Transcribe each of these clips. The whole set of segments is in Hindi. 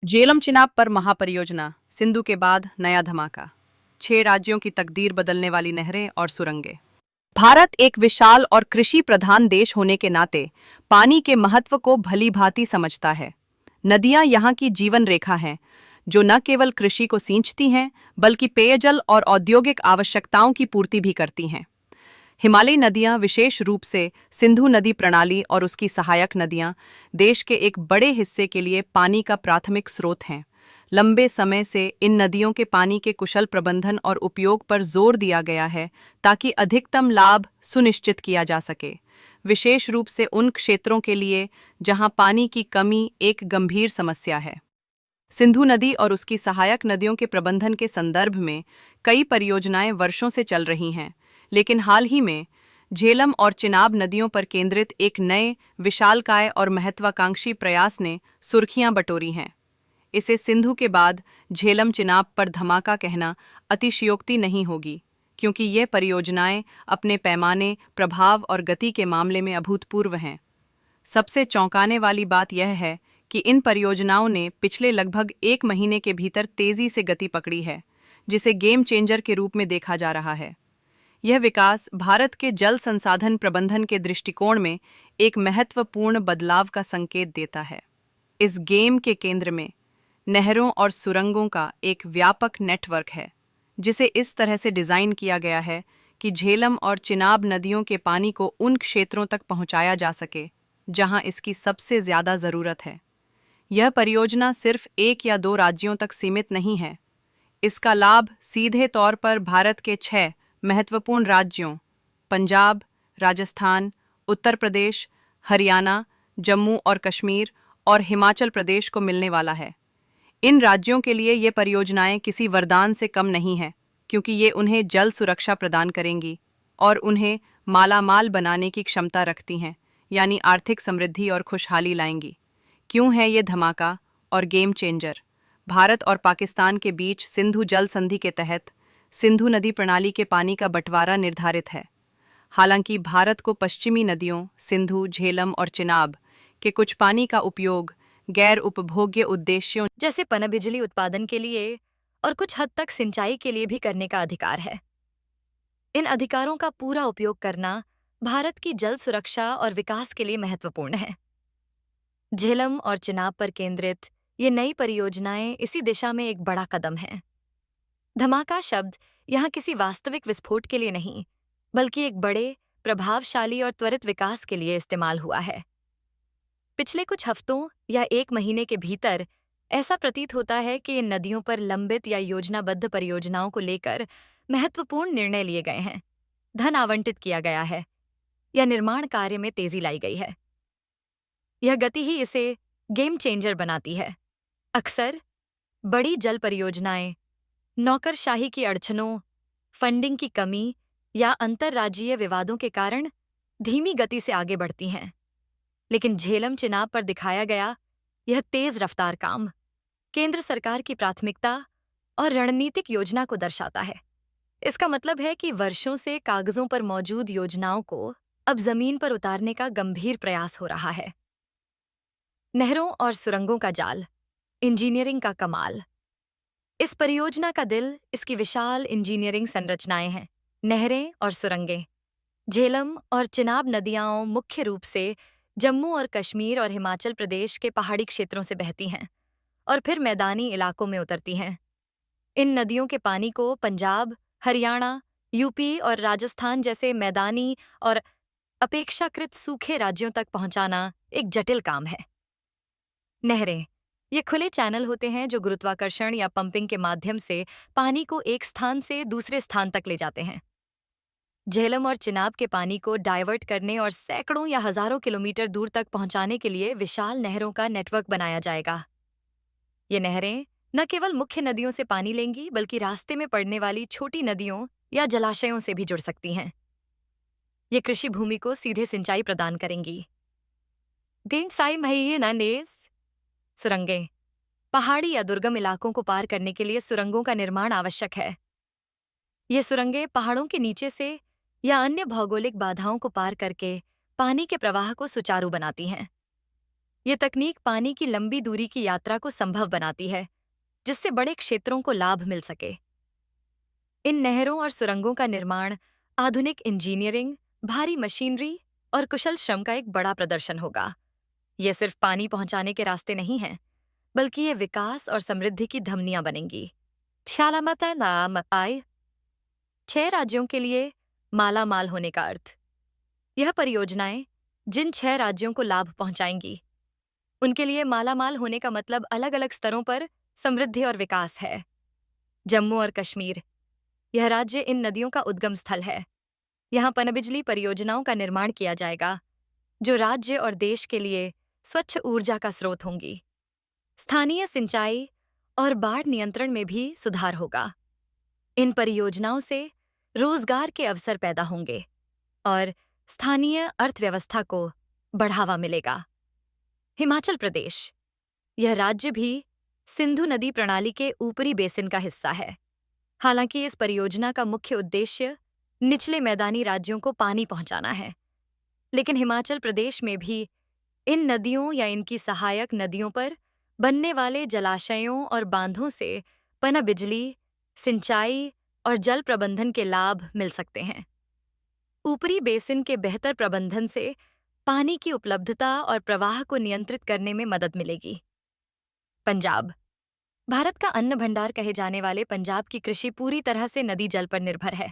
झेलम चिनाब पर महापरियोजना, सिंधु के बाद नया धमाका। 6 राज्यों की तकदीर बदलने वाली नहरें और सुरंगें। भारत एक विशाल और कृषि प्रधान देश होने के नाते पानी के महत्व को भली भांति समझता है। नदियां यहाँ की जीवन रेखा हैं, जो न केवल कृषि को सींचती हैं, बल्कि पेयजल और औद्योगिक आवश्यकताओं की पूर्ति भी करती हैं। हिमालयी नदियां, विशेष रूप से सिंधु नदी प्रणाली और उसकी सहायक नदियां, देश के एक बड़े हिस्से के लिए पानी का प्राथमिक स्रोत हैं। लंबे समय से इन नदियों के पानी के कुशल प्रबंधन और उपयोग पर जोर दिया गया है, ताकि अधिकतम लाभ सुनिश्चित किया जा सके, विशेष रूप से उन क्षेत्रों के लिए जहां पानी की कमी एक गंभीर समस्या है। सिंधु नदी और उसकी सहायक नदियों के प्रबंधन के संदर्भ में कई परियोजनाएं वर्षों से चल रही हैं, लेकिन हाल ही में झेलम और चिनाब नदियों पर केंद्रित एक नए, विशालकाय और महत्वाकांक्षी प्रयास ने सुर्खियां बटोरी हैं। इसे सिंधु के बाद झेलम चिनाब पर धमाका कहना अतिशयोक्ति नहीं होगी, क्योंकि ये परियोजनाएं अपने पैमाने, प्रभाव और गति के मामले में अभूतपूर्व हैं। सबसे चौंकाने वाली बात यह है कि इन परियोजनाओं ने पिछले लगभग 1 महीने के भीतर तेजी से गति पकड़ी है, जिसे गेम चेंजर के रूप में देखा जा रहा है। यह विकास भारत के जल संसाधन प्रबंधन के दृष्टिकोण में एक महत्वपूर्ण बदलाव का संकेत देता है। इस गेम के केंद्र में नहरों और सुरंगों का एक व्यापक नेटवर्क है, जिसे इस तरह से डिज़ाइन किया गया है कि झेलम और चिनाब नदियों के पानी को उन क्षेत्रों तक पहुंचाया जा सके जहां इसकी सबसे ज़्यादा ज़रूरत है। यह परियोजना सिर्फ 1 या 2 राज्यों तक सीमित नहीं है। इसका लाभ सीधे तौर पर भारत के 6 महत्वपूर्ण राज्यों पंजाब, राजस्थान, उत्तर प्रदेश, हरियाणा, जम्मू और कश्मीर और हिमाचल प्रदेश को मिलने वाला है। इन राज्यों के लिए ये परियोजनाएं किसी वरदान से कम नहीं हैं, क्योंकि ये उन्हें जल सुरक्षा प्रदान करेंगी और उन्हें मालामाल बनाने की क्षमता रखती हैं, यानी आर्थिक समृद्धि और खुशहाली लाएंगी। क्यों है ये धमाका और गेम चेंजर? भारत और पाकिस्तान के बीच सिंधु जल संधि के तहत सिंधु नदी प्रणाली के पानी का बंटवारा निर्धारित है। हालांकि भारत को पश्चिमी नदियों सिंधु, झेलम और चिनाब के कुछ पानी का उपयोग गैर उपभोग्य उद्देश्यों जैसे पनबिजली उत्पादन के लिए और कुछ हद तक सिंचाई के लिए भी करने का अधिकार है। इन अधिकारों का पूरा उपयोग करना भारत की जल सुरक्षा और विकास के लिए महत्वपूर्ण है। झेलम और चिनाब पर केंद्रित ये नई परियोजनाएं इसी दिशा में एक बड़ा कदम है। धमाका शब्द यहाँ किसी वास्तविक विस्फोट के लिए नहीं, बल्कि एक बड़े, प्रभावशाली और त्वरित विकास के लिए इस्तेमाल हुआ है। पिछले कुछ हफ्तों या 1 महीने के भीतर ऐसा प्रतीत होता है कि इन नदियों पर लंबित या योजनाबद्ध परियोजनाओं को लेकर महत्वपूर्ण निर्णय लिए गए हैं, धन आवंटित किया गया है या निर्माण कार्य में तेजी लाई गई है। यह गति ही इसे गेम चेंजर बनाती है। अक्सर बड़ी जल परियोजनाएं नौकरशाही की अड़चनों, फंडिंग की कमी या अंतर्राज्यीय विवादों के कारण धीमी गति से आगे बढ़ती हैं। लेकिन झेलम चिनाब पर दिखाया गया यह तेज रफ्तार काम केंद्र सरकार की प्राथमिकता और रणनीतिक योजना को दर्शाता है। इसका मतलब है कि वर्षों से कागजों पर मौजूद योजनाओं को अब जमीन पर उतारने का गंभीर प्रयास हो रहा है। नहरों और सुरंगों का जाल, इंजीनियरिंग का कमाल। इस परियोजना का दिल इसकी विशाल इंजीनियरिंग संरचनाएं हैं। नहरें और सुरंगें झेलम और चिनाब नदियां मुख्य रूप से जम्मू और कश्मीर और हिमाचल प्रदेश के पहाड़ी क्षेत्रों से बहती हैं और फिर मैदानी इलाकों में उतरती हैं। इन नदियों के पानी को पंजाब, हरियाणा, यूपी और राजस्थान जैसे मैदानी और अपेक्षाकृत सूखे राज्यों तक पहुंचाना एक जटिल काम है। नहरें ये खुले चैनल होते हैं जो गुरुत्वाकर्षण या पंपिंग के माध्यम से पानी को एक स्थान से दूसरे स्थान तक ले जाते हैं। झेलम और चिनाब के पानी को डाइवर्ट करने और सैकड़ों या हजारों किलोमीटर दूर तक पहुंचाने के लिए विशाल नहरों का नेटवर्क बनाया जाएगा। ये नहरें न केवल मुख्य नदियों से पानी लेंगी, बल्कि रास्ते में पड़ने वाली छोटी नदियों या जलाशयों से भी जुड़ सकती हैं। ये कृषि भूमि को सीधे सिंचाई प्रदान करेंगी। सुरंगें पहाड़ी या दुर्गम इलाकों को पार करने के लिए सुरंगों का निर्माण आवश्यक है। ये सुरंगें पहाड़ों के नीचे से या अन्य भौगोलिक बाधाओं को पार करके पानी के प्रवाह को सुचारू बनाती हैं। ये तकनीक पानी की लंबी दूरी की यात्रा को संभव बनाती है, जिससे बड़े क्षेत्रों को लाभ मिल सके। इन नहरों और सुरंगों का निर्माण आधुनिक इंजीनियरिंग, भारी मशीनरी और कुशल श्रम का एक बड़ा प्रदर्शन होगा। ये सिर्फ पानी पहुंचाने के रास्ते नहीं हैं, बल्कि ये विकास और समृद्धि की धमनियां बनेंगी। छ्यालामता नाम आय 6 राज्यों के लिए माला माल होने का अर्थ। यह परियोजनाएं जिन 6 राज्यों को लाभ पहुंचाएंगी, उनके लिए माला माल होने का मतलब अलग अलग स्तरों पर समृद्धि और विकास है। जम्मू और कश्मीर, यह राज्य इन नदियों का उद्गम स्थल है। यहाँ पनबिजली परियोजनाओं का निर्माण किया जाएगा, जो राज्य और देश के लिए स्वच्छ ऊर्जा का स्रोत होंगी। स्थानीय सिंचाई और बाढ़ नियंत्रण में भी सुधार होगा। इन परियोजनाओं से रोजगार के अवसर पैदा होंगे और स्थानीय अर्थव्यवस्था को बढ़ावा मिलेगा। हिमाचल प्रदेश, यह राज्य भी सिंधु नदी प्रणाली के ऊपरी बेसिन का हिस्सा है। हालांकि इस परियोजना का मुख्य उद्देश्य निचले मैदानी राज्यों को पानी पहुंचाना है, लेकिन हिमाचल प्रदेश में भी इन नदियों या इनकी सहायक नदियों पर बनने वाले जलाशयों और बांधों से पनबिजली, सिंचाई और जल प्रबंधन के लाभ मिल सकते हैं। ऊपरी बेसिन के बेहतर प्रबंधन से पानी की उपलब्धता और प्रवाह को नियंत्रित करने में मदद मिलेगी। पंजाब, भारत का अन्न भंडार कहे जाने वाले पंजाब की कृषि पूरी तरह से नदी जल पर निर्भर है।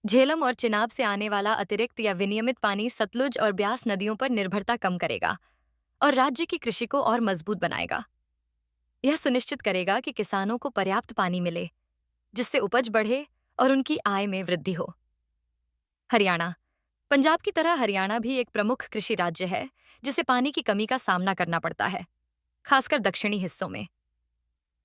झेलम और चिनाब से आने वाला अतिरिक्त या विनियमित पानी सतलुज और ब्यास नदियों पर निर्भरता कम करेगा और राज्य की कृषि को और मजबूत बनाएगा। यह सुनिश्चित करेगा कि किसानों को पर्याप्त पानी मिले, जिससे उपज बढ़े और उनकी आय में वृद्धि हो। हरियाणा, पंजाब की तरह हरियाणा भी एक प्रमुख कृषि राज्य है, जिसे पानी की कमी का सामना करना पड़ता है, खासकर दक्षिणी हिस्सों में।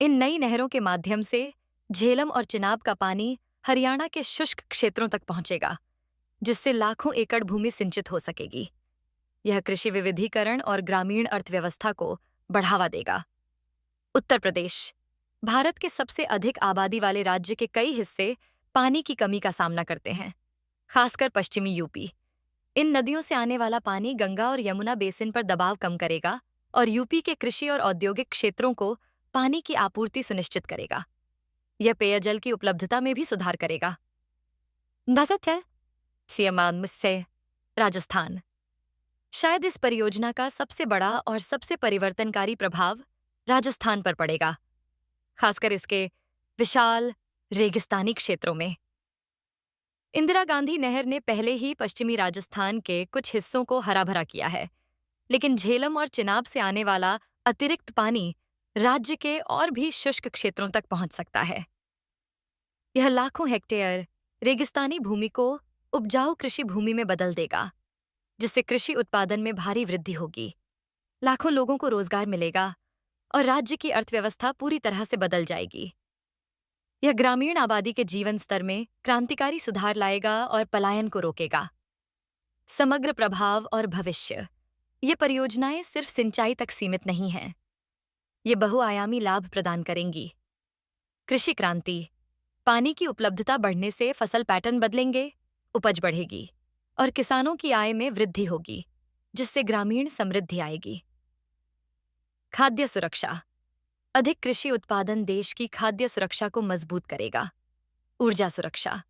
इन नई नहरों के माध्यम से झेलम और चिनाब का पानी हरियाणा के शुष्क क्षेत्रों तक पहुंचेगा, जिससे लाखों एकड़ भूमि सिंचित हो सकेगी। यह कृषि विविधीकरण और ग्रामीण अर्थव्यवस्था को बढ़ावा देगा। उत्तर प्रदेश, भारत के सबसे अधिक आबादी वाले राज्य के कई हिस्से पानी की कमी का सामना करते हैं, खासकर पश्चिमी यूपी। इन नदियों से आने वाला पानी गंगा और यमुना बेसिन पर दबाव कम करेगा और यूपी के कृषि और औद्योगिक क्षेत्रों को पानी की आपूर्ति सुनिश्चित करेगा। यह पेयजल की उपलब्धता में भी सुधार करेगा। सियामान से राजस्थान, शायद इस परियोजना का सबसे बड़ा और सबसे परिवर्तनकारी प्रभाव राजस्थान पर पड़ेगा, खासकर इसके विशाल रेगिस्तानी क्षेत्रों में। इंदिरा गांधी नहर ने पहले ही पश्चिमी राजस्थान के कुछ हिस्सों को हरा भरा किया है, लेकिन झेलम और चिनाब से आने वाला अतिरिक्त पानी राज्य के और भी शुष्क क्षेत्रों तक पहुंच सकता है। यह लाखों हेक्टेयर रेगिस्तानी भूमि को उपजाऊ कृषि भूमि में बदल देगा, जिससे कृषि उत्पादन में भारी वृद्धि होगी। लाखों लोगों को रोजगार मिलेगा और राज्य की अर्थव्यवस्था पूरी तरह से बदल जाएगी। यह ग्रामीण आबादी के जीवन स्तर में क्रांतिकारी सुधार लाएगा और पलायन को रोकेगा। समग्र प्रभाव और भविष्य, ये परियोजनाएं सिर्फ सिंचाई तक सीमित नहीं हैं। ये बहुआयामी लाभ प्रदान करेंगी। कृषि क्रांति, पानी की उपलब्धता बढ़ने से फसल पैटर्न बदलेंगे, उपज बढ़ेगी और किसानों की आय में वृद्धि होगी, जिससे ग्रामीण समृद्धि आएगी। खाद्य सुरक्षा, अधिक कृषि उत्पादन देश की खाद्य सुरक्षा को मजबूत करेगा। ऊर्जा सुरक्षा,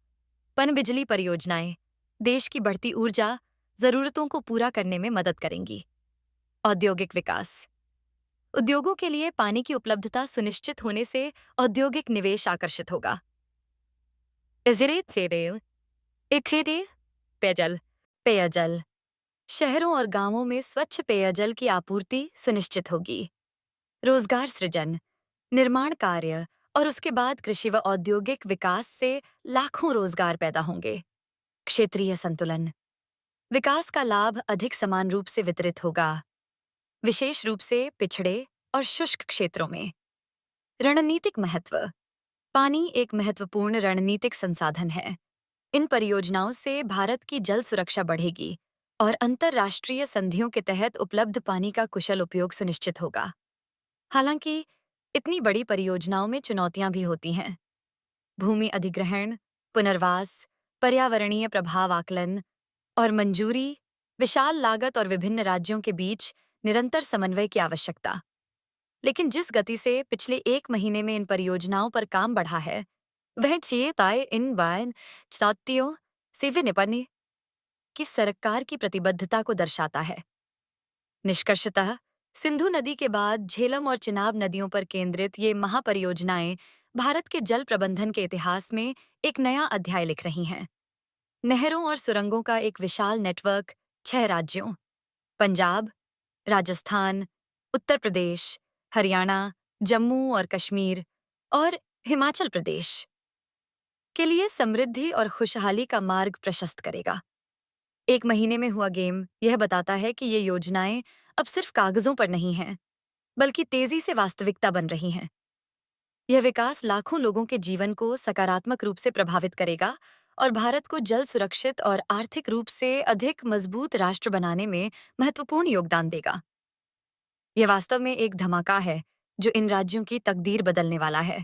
पनबिजली परियोजनाएं देश की बढ़ती ऊर्जा जरूरतों को पूरा करने में मदद करेंगी। औद्योगिक विकास, उद्योगों के लिए पानी की उपलब्धता सुनिश्चित होने से औद्योगिक निवेश आकर्षित होगा। पेयजल पेयजल शहरों और गांवों में स्वच्छ पेयजल की आपूर्ति सुनिश्चित होगी। रोजगार सृजन, निर्माण कार्य और उसके बाद कृषि व औद्योगिक विकास से लाखों रोजगार पैदा होंगे। क्षेत्रीय संतुलन, विकास का लाभ अधिक समान रूप से वितरित होगा, विशेष रूप से पिछड़े और शुष्क क्षेत्रों में। रणनीतिक महत्व, पानी एक महत्वपूर्ण रणनीतिक संसाधन है। इन परियोजनाओं से भारत की जल सुरक्षा बढ़ेगी और अंतर्राष्ट्रीय संधियों के तहत उपलब्ध पानी का कुशल उपयोग सुनिश्चित होगा। हालांकि इतनी बड़ी परियोजनाओं में चुनौतियां भी होती हैं। भूमि अधिग्रहण, पुनर्वास, पर्यावरणीय प्रभाव आकलन और मंजूरी, विशाल लागत और विभिन्न राज्यों के बीच निरंतर समन्वय की आवश्यकता। लेकिन जिस गति से पिछले 1 महीने में इन परियोजनाओं पर काम बढ़ा है, वह चीताए इन बायन चुनौतियों से भी निपटने की सरकार की प्रतिबद्धता को दर्शाता है। निष्कर्षतः सिंधु नदी के बाद झेलम और चिनाब नदियों पर केंद्रित ये महापरियोजनाएं भारत के जल प्रबंधन के इतिहास में एक नया अध्याय लिख रही हैं। नहरों और सुरंगों का एक विशाल नेटवर्क 6 राज्यों पंजाब, राजस्थान, उत्तर प्रदेश, हरियाणा, जम्मू और कश्मीर और हिमाचल प्रदेश के लिए समृद्धि और खुशहाली का मार्ग प्रशस्त करेगा। 1 महीने में हुआ गेम यह बताता है कि ये योजनाएं अब सिर्फ कागजों पर नहीं हैं, बल्कि तेजी से वास्तविकता बन रही हैं। यह विकास लाखों लोगों के जीवन को सकारात्मक रूप से प्रभावित करेगा और भारत को जल सुरक्षित और आर्थिक रूप से अधिक मजबूत राष्ट्र बनाने में महत्वपूर्ण योगदान देगा। यह वास्तव में एक धमाका है जो इन राज्यों की तकदीर बदलने वाला है।